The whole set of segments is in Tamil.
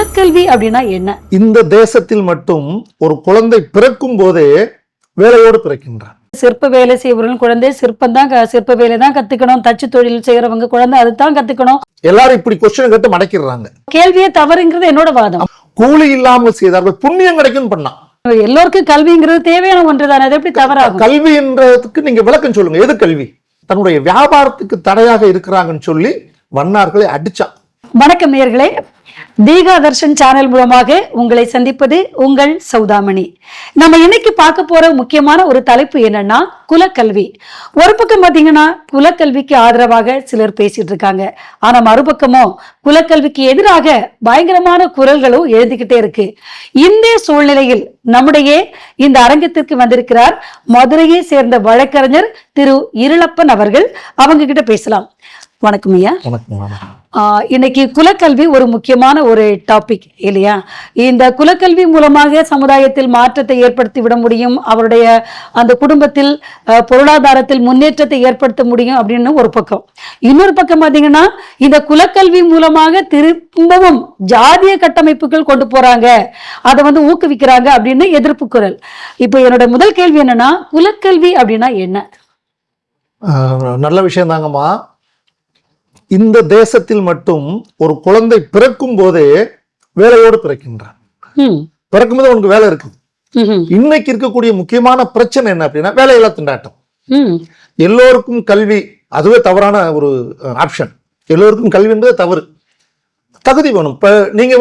குலக்கல்வி அப்படின்னா என்ன? இந்த தேசத்தில் மட்டும் ஒரு குழந்தை பிறக்கும் போதே வேலையோடு பிறக்கின்றான். சிற்ப வேலை செய்வர்கள் குழந்தை சிற்ப வேலை தான் கத்துக்கணும், தச்சு தொழில் செய்யறவங்க குழந்தை அதுதான் கத்துக்கணும். எல்லாரும் இப்படி கொஸ்டின் கேட்டு மடக்கிடுறாங்க. கேள்வியே தவறுங்கிறது என்னோட வாதம். கூலி இல்லாமல் செய்தார்கள் புண்ணியம் கிடைக்கும் பண்ணா. எல்லோருக்கும் கல்விங்கிறது தேவையான ஒன்றுதானே, அது எப்படி தவறாகும்? கல்வின்றதுக்கு நீங்க விளக்கம் சொல்லுங்க. எது கல்வி? தன்னுடைய வியாபாரத்துக்கு தடையாக இருக்கிறாங்கன்னு சொல்லி வண்ணார்களை அடிச்சான். வணக்கம் நேயர்களே, தீகா தர்ஷன் சேனல் மூலமாக உங்களை சந்திப்பது உங்கள் சௌதாமணி. நம்ம இன்னைக்கு பார்க்க போற முக்கியமான ஒரு தலைப்பு என்னன்னா குலக்கல்வி. ஒரு பக்கம் பாத்தீங்கன்னா குலக்கல்விக்கு ஆதரவாக சிலர் பேசிட்டு இருக்காங்க, ஆனா மறுபக்கமோ குலக்கல்விக்கு எதிராக பயங்கரமான குரல்களும் எழுந்துகிட்டே இருக்கு. இந்த சூழ்நிலையில் நம்முடைய இந்த அரங்கத்திற்கு வந்திருக்கிறார் மதுரையை சேர்ந்த வழக்கறிஞர் திரு இருளப்பன் அவர்கள். அவங்க கிட்ட பேசலாம். வணக்கம் ஐயா. இன்னைக்கு குலக்கல்வி ஒரு முக்கியமான ஒரு டாபிக் இல்லையா? இந்த குலக்கல்வி மூலமாக சமுதாயத்தில் மாற்றத்தை ஏற்படுத்தி விட முடியும், அவருடைய அந்த குடும்பத்தில் பொருளாதாரத்தில் முன்னேற்றத்தை ஏற்படுத்த முடியும் அப்படின்னு ஒரு பக்கம். இன்னொரு பக்கம் பாத்தீங்கன்னா இந்த குலக்கல்வி மூலமாக திரும்பவும் ஜாதிய கட்டமைப்புகள் கொண்டு போறாங்க, அதை ஊக்குவிக்கிறாங்க அப்படின்னு எதிர்ப்பு குரல். இப்போ என்னோட முதல் கேள்வி என்னன்னா, குலக்கல்வி அப்படின்னா என்ன? நல்ல விஷயம் தாங்கம்மா. இந்த தேசத்தில் மட்டும் ஒரு குழந்தை பிறக்கும் போதே வேலையோடு பிறக்கின்றான். பிறக்கும் போது உனக்கு வேலை இருக்கு. இன்னைக்கு இருக்கக்கூடிய முக்கியமான பிரச்சனை என்ன அப்படின்னா வேலையில்லா திண்டாட்டம். எல்லோருக்கும் கல்வி, அதுவே தவறான ஒரு ஆப்ஷன். எல்லோருக்கும் கல்வி என்பது தவறு. தகுதி வேணும். இப்ப நீங்க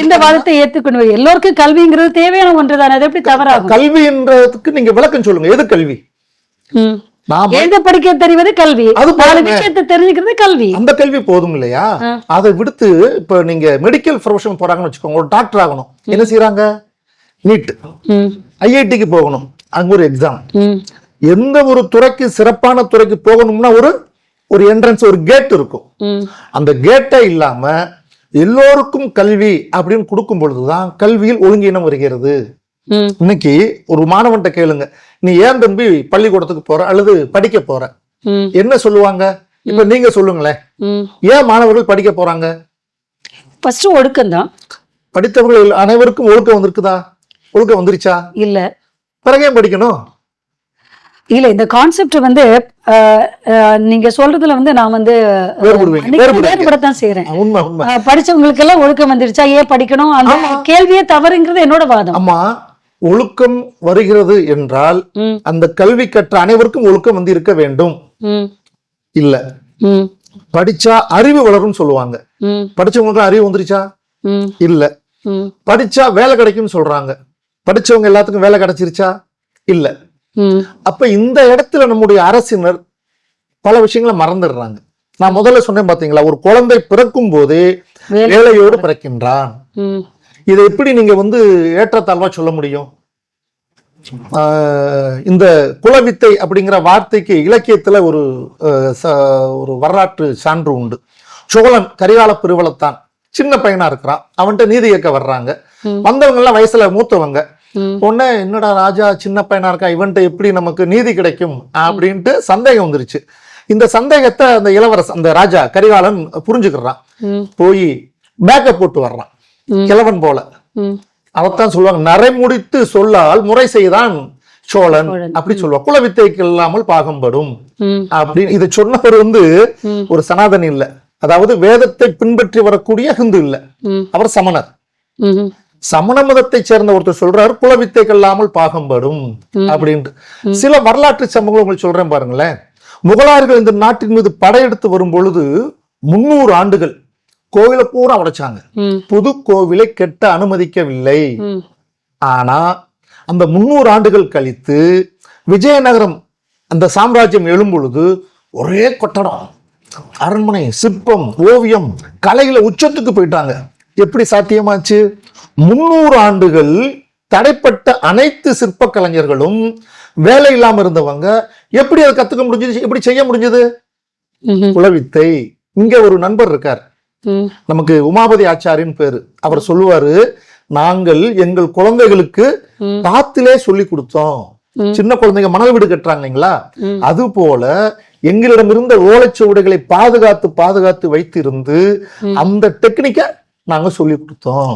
இந்த வாதத்தை ஏத்துக்கணும். எல்லோருக்கும் கல்விங்கிறது தேவையான ஒன்றுதானே, அது எப்படி தவறாகும்? கல்வின்றதுக்கு நீங்க விளக்கம் சொல்லுங்க. எது கல்வி? எழுத படிக்க தெரிவது கல்வி, விஷயத்தை தெரிஞ்சுக்கிறது கல்வி. அந்த கல்வி போதும் இல்லையா? அதை விடுத்து இப்ப நீங்க மெடிக்கல் ப்ரொஃபஷன் போறாங்கன்னு வச்சுக்கோங்க, ஒரு டாக்டர் ஆகணும், என்ன செய்யறாங்க? நீட், ஐஐடிக்கு போகணும், அங்க ஒரு எக்ஸாம். எந்த ஒரு துறைக்கு, சிறப்பான துறைக்கு போகணும்னா ஒரு என்ட்ரன்ஸ், ஒரு கேட் இருக்கும். அந்த கேட்டே இல்லாம எல்லோருக்கும் கல்வி அப்படின்னு கொடுக்கும் பொழுதுதான் கல்வியில் ஒழுங்கீனம் வருகிறது. இன்னைக்கு ஒரு மாணவன்கிட்ட கேளுங்க, நீ ஏன் தம்பி பள்ளிக்கூடத்துக்கு போற அல்லது படிக்க போற, என்ன சொல்லுவாங்க? இப்ப நீங்க சொல்லுங்களேன், ஏன் மாணவர்கள் படிக்க போறாங்க? ஃபர்ஸ்ட் ஒழுக்கம் தான். படித்தவர்கள் அனைவருக்கும் ஒழுக்கம் வந்திருக்குதா? ஒழுக்கம் வந்துருச்சா? இல்ல. பிறகு ஏன் படிக்கணும்? இல்ல, இந்த கான்செப்ட் நீங்க சொல்றதுல நான் வேறுபடத்தான் செய்யறேன். படிச்சவங்களுக்கு எல்லாம் ஒழுக்கம் வந்துருச்சா, ஏன் படிக்கணும்? அந்த கேள்வியே தவறுங்கிறது என்னோட வாதம். ஆமா, ஒழுக்கம் வருகிறது என்றால் அந்த கல்வி கற்ற அனைவருக்கும் ஒழுக்கம் வந்து இருக்க வேண்டும். இல்ல, படிச்சா அறிவு வளரும் சொல்லுவாங்க. படிச்சவங்களுக்கு அறிவு வந்துருச்சா? இல்ல. படிச்சா வேலை கிடைக்கும் சொல்றாங்க. படிச்சவங்க எல்லாத்துக்கும் வேலை கிடைச்சிருச்சா? இல்ல. அப்ப இந்த இடத்துல நம்முடைய அரசினர் பல விஷயங்களை மறந்துடுறாங்க. நான் முதல்ல சொன்னேன் பாத்தீங்களா, ஒரு குழந்தை பிறக்கும் போதே வேலையோடு பிறக்கின்றான். இதை எப்படி நீங்க ஏற்றத்தாழ்வா சொல்ல முடியும்? இந்த குலவித்தை அப்படிங்கிற வார்த்தைக்கு இலக்கியத்துல ஒரு வரலாற்று சான்று உண்டு. சோழன் கரிகால பெருவளத்தான் சின்ன பையனா இருக்கிறான். அவன்கிட்ட நீதி கேட்க வர்றாங்க. வந்தவங்க எல்லாம் வயசுல மூத்தவங்க. உடனே என்னடா ராஜா சின்ன பையனா இருக்கா, இவன்ட்ட எப்படி நமக்கு நீதி கிடைக்கும் அப்படின்ட்டு சந்தேகம் வந்துருச்சு. இந்த சந்தேகத்தை அந்த இளவரசன், அந்த ராஜா கரிகாலன் புரிஞ்சுக்கிறான். போய் பேக்கப் போட்டு வர்றான் கிழவன் போல. அவத்தான் சொல்லுவாங்க, நரை முடித்து சொல்லால் முறை செய்தான் சோழன் அப்படி சொல்லுவாங்க. குலவித்தைக்கு இல்லாமல் பாகம்படும் அப்படின்னு. இதை சொன்னவர் ஒரு சனாதனி இல்ல, அதாவது வேதத்தை பின்பற்றி வரக்கூடிய ஹிந்து இல்ல, அவர் சமணர். சமண மதத்தை சேர்ந்த ஒருத்தர் சொல்றாரு குலவித்தைக்கு இல்லாமல் பாகம்படும் அப்படின்ட்டு. சில வரலாற்று சம்பவங்கள் உங்களுக்கு சொல்றேன் பாருங்களேன். முகலாயர்கள் இந்த நாட்டின் மீது படையெடுத்து வரும் பொழுது 300 ஆண்டுகள் கோவிலை பூரா உடைச்சாங்க. புது கோவிலை கெட்ட அனுமதிக்கவில்லை. ஆனா அந்த 300 ஆண்டுகள் கழித்து விஜயநகரம் அந்த சாம்ராஜ்யம் எழும் பொழுது ஒரே கொட்டடம், அரண்மனை, சிற்பம், ஓவியம், கலையில உச்சத்துக்கு போயிட்டாங்க. எப்படி சாத்தியமாச்சு? 300 ஆண்டுகள் தடைப்பட்ட அனைத்து சிற்ப கலைஞர்களும் வேலை இல்லாம இருந்தவங்க எப்படி அதை கத்துக்க முடிஞ்சது, எப்படி செய்ய முடிஞ்சது? குலவித்தை. இங்க ஒரு நண்பர் இருக்கார், நமக்கு உமாபதி ஆச்சாரின் பேரு. அவர் சொல்லுவாரு, நாங்கள் எங்கள் குழந்தைகளுக்கு பாத்திலே சொல்லி கொடுத்தோம். சின்ன குழந்தைங்க மணல் வீடு கட்டுறாங்களா, அது போல எங்களிடம் இருந்த ஓலைச்சுவடுகளை பாதுகாத்து வைத்திருந்து அந்த டெக்னிக்க நாங்க சொல்லி கொடுத்தோம்.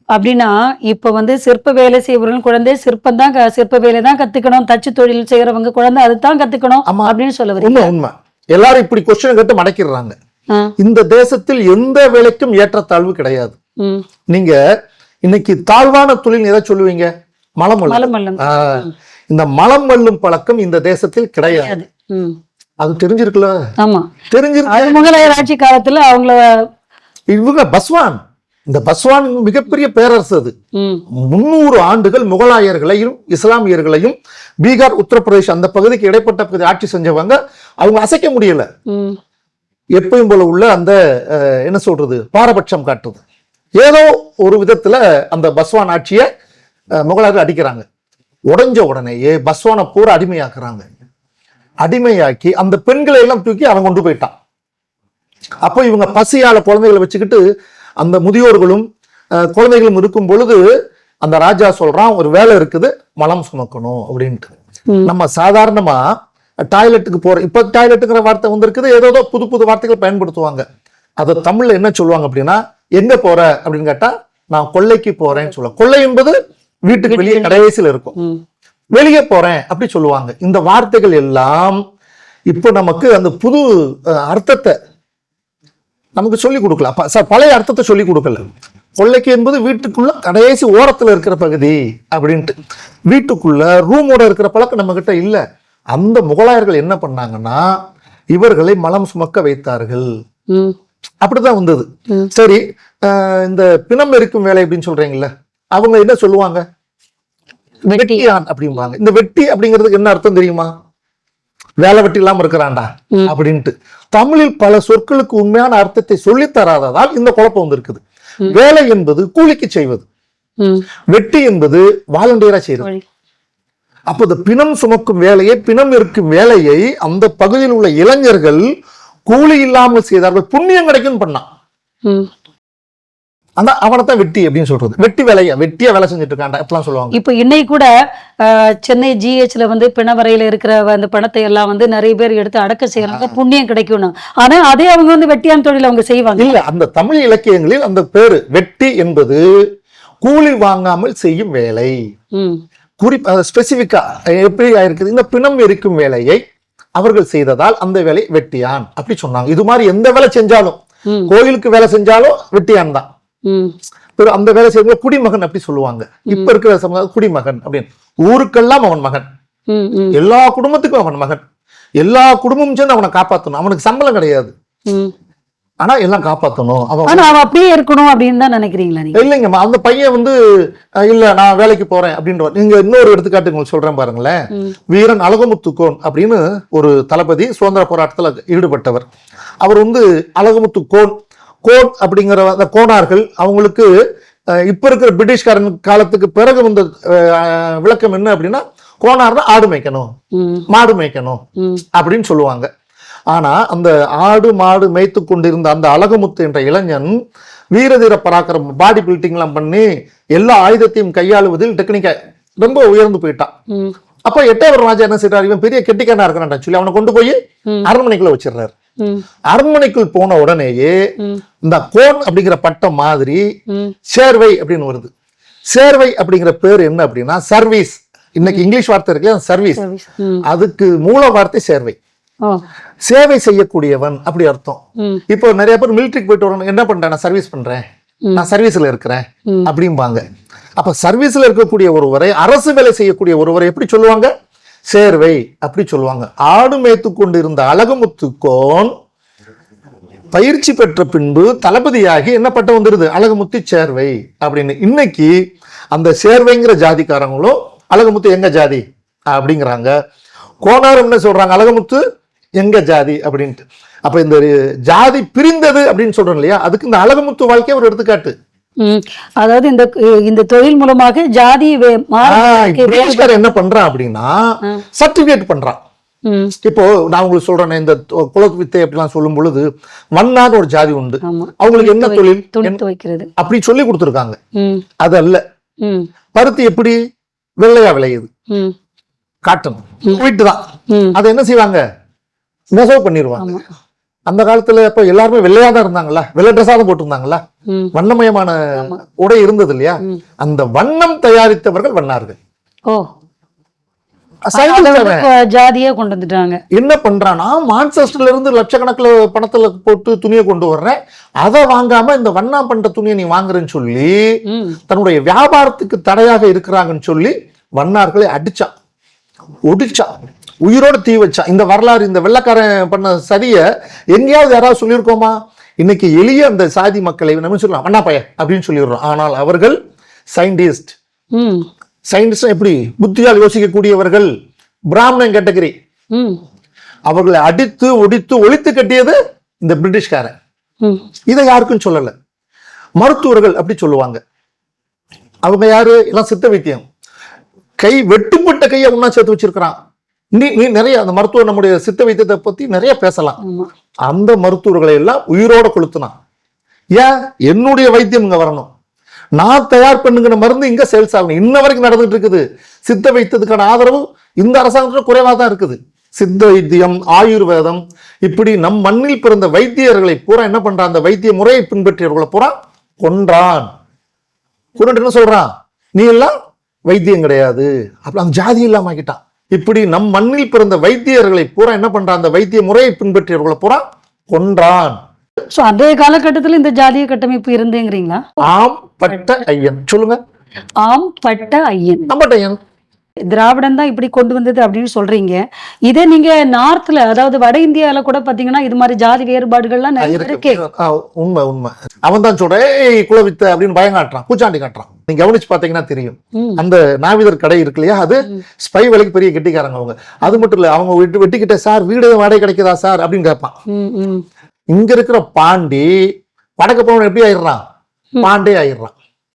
அப்படின்னா இப்ப வந்து சிற்ப வேலை செய்பவர்கள் குழந்தை சிற்பம் தான் சிற்ப வேலை தான் கத்துக்கணும், தச்சு தொழில் செய்யறவங்க குழந்தை அதுதான் கத்துக்கணும் ஆமா. அப்படின்னு சொல்ல உண்மை வரீங்க. உண்மை. எல்லாரும் இப்படி கொஸ்டின் கேட்டு மடக்கிடுறாங்க. ஆ, இந்த தேசத்தில் எந்த வேலைக்கும் ஏற்றத்தாழ்வு கிடையாது. ம். நீங்க இன்னைக்கு தாழ்வான தொழில் எதை சொல்லுவீங்க? மலம் அள்ளும். மலமல்லம் இந்த மலம் அள்ளும் பழக்கம் இந்த தேசத்தில் கிடையாது. கிடையாது. ம். அது தெரிஞ்சிருக்குல்ல? ஆமா, தெரிஞ்சிருக்கு. அது முகலாயர் ஆட்சி காலத்துல அவங்கள இவங்க பஸ்வான், இந்த பஸ்வான் மிகப்பெரிய பேரரசு. அது ம், 300 ஆண்டுகள் முகலாயர்களையும் இஸ்லாமியர்களையும் பீகார் உத்தரப்பிரதேஷ் அந்த பகுதிக்கு இடைப்பட்ட பகுதி ஆட்சி செஞ்சவங்க. அவங்க அசைக்க முடியல. ம், எப்பயும் போல உள்ள அந்த என்ன சொல்றது, பாரபட்சம் காட்டுறது. ஏதோ ஒரு விதத்துல அந்த பஸ்வான் ஆட்சியை முகலாயர்கள் அடிக்கிறாங்க. உடைஞ்ச உடனேயே பஸ்வானை பூரா அடிமையாக்குறாங்க. அடிமையாக்கி அந்த பெண்களை எல்லாம் தூக்கி அவன் கொண்டு போயிட்டான். அப்போ இவங்க பசியால குழந்தைகளை வச்சுக்கிட்டு அந்த முதியோர்களும் குழந்தைகளும் இருக்கும் பொழுது அந்த ராஜா சொல்றான், ஒரு வேலை இருக்குது, மலம் சுமக்கணும் அப்படின்ட்டு. நம்ம சாதாரணமா டாய்லெட்டுக்கு போற, இப்ப டாய்லெட்டுங்கிற வார்த்தை வந்திருக்குது, ஏதோ புது புது வார்த்தைகள் பயன்படுத்துவாங்க. அதை தமிழ்ல என்ன சொல்லுவாங்க அப்படின்னா, எங்க போற அப்படின்னு கேட்டா, நான் கொள்ளைக்கு போறேன்னு சொல்லுவேன். கொள்ளை என்பது வீட்டுக்கு வெளியே கடைசியில் இருக்கும். ம். வெளியே போறேன் அப்படி சொல்லுவாங்க. இந்த வார்த்தைகள் எல்லாம் இப்போ நமக்கு அந்த புது அர்த்தத்தை நமக்கு சொல்லி கொடுக்கல. பழைய அர்த்தத்தை சொல்லி கொடுக்கல. கொள்ளைக்கு என்பது வீட்டுக்குள்ள கடைசி ஓரத்துல இருக்கிற பகுதி அப்படின்ட்டு. வீட்டுக்குள்ள ரூமோட இருக்கிற பழக்கம் நம்ம கிட்ட இல்ல. அந்த முகலாயர்கள் என்ன பண்ணாங்கன்னா, இவர்களை மலம் சுமக்க வைத்தார்கள். ம், அப்படிதான் வந்தது. சரி, இந்த பிணம் எரிக்கும் வேலை அப்படின்னு சொல்றீங்கல்ல, அவங்க என்ன சொல்லுவாங்க? வெட்டி. வெட்டியான் அப்படிம்பாங்க. இந்த வெட்டி அப்படிங்கிறதுக்கு என்ன அர்த்தம் தெரியுமா? வேலை வெட்டி இல்லாம இருக்கிறான்டா அப்படின்ட்டு. தமிழில் பல சொற்களுக்கு உண்மையான அர்த்தத்தை சொல்லி தராததால் இந்த குழப்பம் வந்திருக்குது. வேலை என்பது கூலிக்கு செய்வது, ம். வெட்டி என்பது வாலண்டியரா செய்யறது. வழி. அப்போ இந்த பிணம் சுமக்கும் வேலையை, பிணம் இருக்கும் வேலையை அந்த பகுதியில் உள்ள இளைஞர்கள் கூலி இல்லாமல் செய்தார்கள். புண்ணியம் கிடைக்கும் பண்ணான். ம். அந்த அவனைத்தான் வெட்டி அப்படின்னு சொல்றது. வெட்டி வேலையா, வெட்டியா வேலை செஞ்சுட்டு இருக்காண்டா இப்பெல்லாம் சொல்லுவாங்க. இப்ப இன்னைக்கு கூட சென்னை ஜிஹெச்ல வந்து பிணவரையில இருக்கிற அந்த பணத்தை எல்லாம் வந்து நிறைய பேர் எடுத்து அடக்க செய்யறாங்க, புண்ணியம் கிடைக்கும்னு. ஆனா அதே அவங்க வந்து வெட்டியான தொழில் அவங்க செய்வாங்க. இல்ல, அந்த தமிழ் இலக்கியங்களில் அந்த பேரு வெட்டி என்பது கூலி வாங்காமல் செய்யும் வேலை. ம், ஸ்பெசிபிக்கா எப்படி ஆயிருக்குது, இந்த பிணம் எரிக்கும் வேலையை அவர்கள் செய்ததால் அந்த வேலை வெட்டியான் அப்படி சொன்னாங்க. இது மாதிரி எந்த வேலை செஞ்சாலும், கோயிலுக்கு வேலை செஞ்சாலும் வெட்டியான் தான். ம், அந்த வேலை செய்யறது குடிமகன் அப்படி சொல்லுவாங்க. இப்ப இருக்கிற சமுதாயம் குடிமகன் அப்படின்னு. ஊருக்கெல்லாம் அவன் மகன், ம், ம், எல்லா குடும்பத்துக்கும் அவன் மகன், எல்லா குடும்பமும் சேர்ந்து அவனை காப்பாற்றணும். அவனுக்கு சம்பளம் கிடையாது, ம். ஆனா எல்லாம் காப்பாற்றணும். ஆனா அவன் அப்படியே இருக்கணும் அப்படின்னு தான் நினைக்கிறீங்களா நீங்க? இல்லைங்கம்மா, அந்த பையன் வந்து இல்ல நான் வேலைக்கு போறேன் அப்படின்ற. நீங்க இன்னொரு எடுத்துக்காட்டு உங்களுக்கு சொல்றேன் பாருங்களேன். வீரன் அழகுமுத்துக்கோன் அப்படின்னு ஒரு தளபதி சுதந்திர போராட்டத்துல ஈடுபட்டவர். அவர் வந்து அழகுமுத்துக்கோன் கோன் அப்படிங்கிற அந்த கோனார்கள், அவங்களுக்கு இப்ப இருக்கிற பிரிட்டிஷ்காரன் காலத்துக்கு பிறகு வந்த விளக்கம் என்ன அப்படின்னா, கோனார்னா ஆடு மேய்க்கணும், மாடு மேய்க்கணும் அப்படின்னு சொல்லுவாங்க. ஆனா அந்த ஆடு மாடு மேய்த்து கொண்டிருந்த அந்த அழகுமுத்து என்ற இளைஞன் வீரதீர பராக்கிரம், பாடி பில்டிங் எல்லாம் பண்ணி எல்லா ஆயுதத்தையும் கையாளுவதில் டெக்னிக்கா ரொம்ப உயர்ந்து போயிட்டான். அப்ப எட்டயபுரம் ராஜா என்ன செய்யறாரு, இவன் பெரிய கெட்டிக்காரனா இருக்கிறான் சொல்லி அவனை கொண்டு போய் அரண்மனைக்குள்ள வச்சிடறாரு. அரண்மனைக்குள் போன உடனேயே இந்த கோன் அப்படிங்கிற பட்டம் மாதிரி சேர்வை அப்படின்னு வருது. சேர்வை அப்படிங்கிற பேர் என்ன அப்படின்னா சர்வீஸ். இன்னைக்கு இங்கிலீஷ் வார்த்தை இருக்கு சர்வீஸ், அதுக்கு மூல வார்த்தை சேர்வை. சேவை செய்யக்கூடியவன் அப்படி அர்த்தம். இப்போ நிறைய பேர் மிலிட்டரிக்கு போயிட்டு வரணும், என்ன பண்றேன், நான் சர்வீஸ் பண்றேன், நான் சர்வீஸ்ல இருக்கிறேன் அப்படிம்பாங்க. அப்ப சர்வீஸ்ல இருக்கக்கூடிய ஒருவரை, அரசு வேலை செய்யக்கூடிய ஒருவரை எப்படி சொல்லுவாங்க? சேர்வை அப்படி சொல்லுவாங்க. ஆடு மேய்த்து கொண்டிருந்த அழகுமுத்துக்கோன் பயிற்சி பெற்ற பின்பு தளபதியாகி என்ன பட்டம் வந்துருது, அழகுமுத்து சேர்வை அப்படின்னு. இன்னைக்கு அந்த சேர்வைங்கிற ஜாதிக்காரங்களும் அழகுமுத்து எங்க ஜாதி அப்படிங்கிறாங்க. கோனார் என்ன சொல்றாங்க, அழகுமுத்து எங்க ஜாதி அப்படின்ட்டு. அப்ப இந்த ஜாதி பிரிந்தது அப்படின்னு சொல்றோம் இல்லையா, அதுக்கு இந்த அழகுமுத்து வாழ்க்கையை ஒரு எடுத்துக்காட்டு. அதாவது இந்த தொழில் மூலமாக ஜாதி என்ன பண்றான் அப்படின்னா சர்டிபிகேட் பண்றான். இப்போ நான் உங்களுக்கு சொல்றேன், இந்த குலத்து வித்தை அப்படிலாம் சொல்லும் பொழுது வண்ணான்னு ஒரு ஜாதி உண்டு, அவங்களுக்கு என்ன தொழில் வைக்கிறது அப்படி சொல்லி கொடுத்துருக்காங்க. அது அல்ல, பருத்தி எப்படி வெள்ளையா விளையுது, காட்டன் வீட்டு தான், அதை என்ன செய்வாங்க, நெசவு பண்ணிடுவாங்க. அந்த காலத்துல அப்ப எல்லாருமே வெள்ளையா தான் இருந்தாங்களா, வெள்ளை ட்ரெஸ்ஸா தான் போட்டிருந்தாங்களா, ம். வண்ணமயமான உடை இருந்தது இல்லையா. அந்த வண்ணம் தயாரித்தவர்கள் வண்ணார்கள். ஓ, சயின்டிஸ்ட் அதை அவன். ஜாதியா கொண்டு வந்துட்டாங்க. என்ன பண்றானா, மான்செஸ்டர்ல இருந்து லட்சக்கணக்கில் பணத்துல போட்டு துணியை கொண்டு வர்றேன், அதை வாங்காம இந்த வண்ணா பண்ற துணியை நீ வாங்குறேன்னு சொல்லி ம். தன்னுடைய வியாபாரத்துக்கு தடையாக இருக்கிறாங்கன்னு சொல்லி வண்ணார்களை அடிச்சான், ஒடிச்சான், உயிரோட தீ வச்சான். இந்த வரலாறு, இந்த வெள்ளைக்காரன் பண்ண சதிய எங்கேயாவது யாராவது சொல்லியிருக்கோமா? இன்னைக்கு எளிய அந்த சாதி மக்களை நம்ம சொல்லலாம் வண்ணா பைய அப்படின்னு சொல்லிடுறோம். ஆனால் அவர்கள் சயின்டிஸ்ட். ம். சயின்டிஸ்ட் எப்படி புத்தியால் யோசிக்கக்கூடியவர்கள், பிராமணன் கேட்டகரி. ம். அவர்களை அடித்து ஒடித்து ஒழித்து கட்டியது இந்த பிரிட்டிஷ்காரன். ம். இதை யாருக்கும் சொல்லல. மருத்துவர்கள் அப்படி சொல்லுவாங்க. அவங்க யாரு? எல்லாம் சித்த வைத்தியம். கை வெட்டுப்பட்ட கையை ஒன்னா சேர்த்து வச்சிருக்கிறான். நீ நிறைய அந்த மருத்துவர், நம்முடைய சித்த வைத்தியத்தை பத்தி நிறைய பேசலாம். ஆமா. அந்த மருத்துவர்களை எல்லாம் உயிரோட கொளுத்துனான். ஏன்? என்னுடைய வைத்தியம் இங்க வரணும், நான் தயார் பண்ணுங்கிற மருந்து இங்க சேல்ஸ் ஆகணும். இன்ன வரைக்கும் நடந்துட்டு இருக்குது. சித்த வைத்தியத்துக்கான ஆதரவு இந்த அரசாங்கத்துல குறைவா தான் இருக்குது. சித்த வைத்தியம், ஆயுர்வேதம், இப்படி நம் மண்ணில் பிறந்த வைத்தியர்களை பூரா என்ன பண்றான், அந்த வைத்திய முறையை பின்பற்றியவர்களை பூரா கொன்றான். கொன்னுட்டு என்ன சொல்றான், நீ எல்லாம் வைத்தியம் கிடையாது, அப்படி அந்த ஜாதி இல்லாம ஆக்கிட்டான். இப்படி நம் மண்ணில் பிறந்த வைத்தியர்களை பூரா என்ன பண்றான், அந்த வைத்திய முறையை பின்பற்றியவர்களை பூரா கொன்றான். சோ அதே காலகட்டத்துல இந்த ஜாதிய கட்டமைப்பு இருந்தேங்கிறீங்களா? ஆம் பட்ட ஐயன். சொல்லுங்க. ஆம் பட்ட ஐயன். ஆம்பட்டையன். திராவிடம் தான் இப்படி கொண்டு வந்தது அப்படின்னு சொல்றீங்க. இதே நீங்க நார்த்ல, அதாவது வட இந்தியால கூட பாத்தீங்கன்னா இது மாதிரி ஜாதி வேறுபாடுகள்லாம் நிறைய இருக்கே. உண்மை உண்மை. அவன் தான் சொல்ற, குலவித்த அப்படின்னு பயம் காட்டுறான், பூச்சாண்டி காட்டுறான். நீங்க கவனிச்சு பாத்தீங்கன்னா தெரியும். அந்த நாவிதர் கடை இருக்கு இல்லையா, அது ஸ்பை வேலைக்கு பெரிய கெட்டிக்காரங்க அவங்க. அது மட்டும் இல்ல, அவங்க வெட்டிக்கிட்ட சார் வீடு வாடகை கிடைக்குதா சார் அப்படின்னு கேட்பான். ம். ம். இங்க இருக்கிற பாண்டி வடக்கு போன எப்படி ஆயிடுறான், பாண்டே ஆயிடுறான்.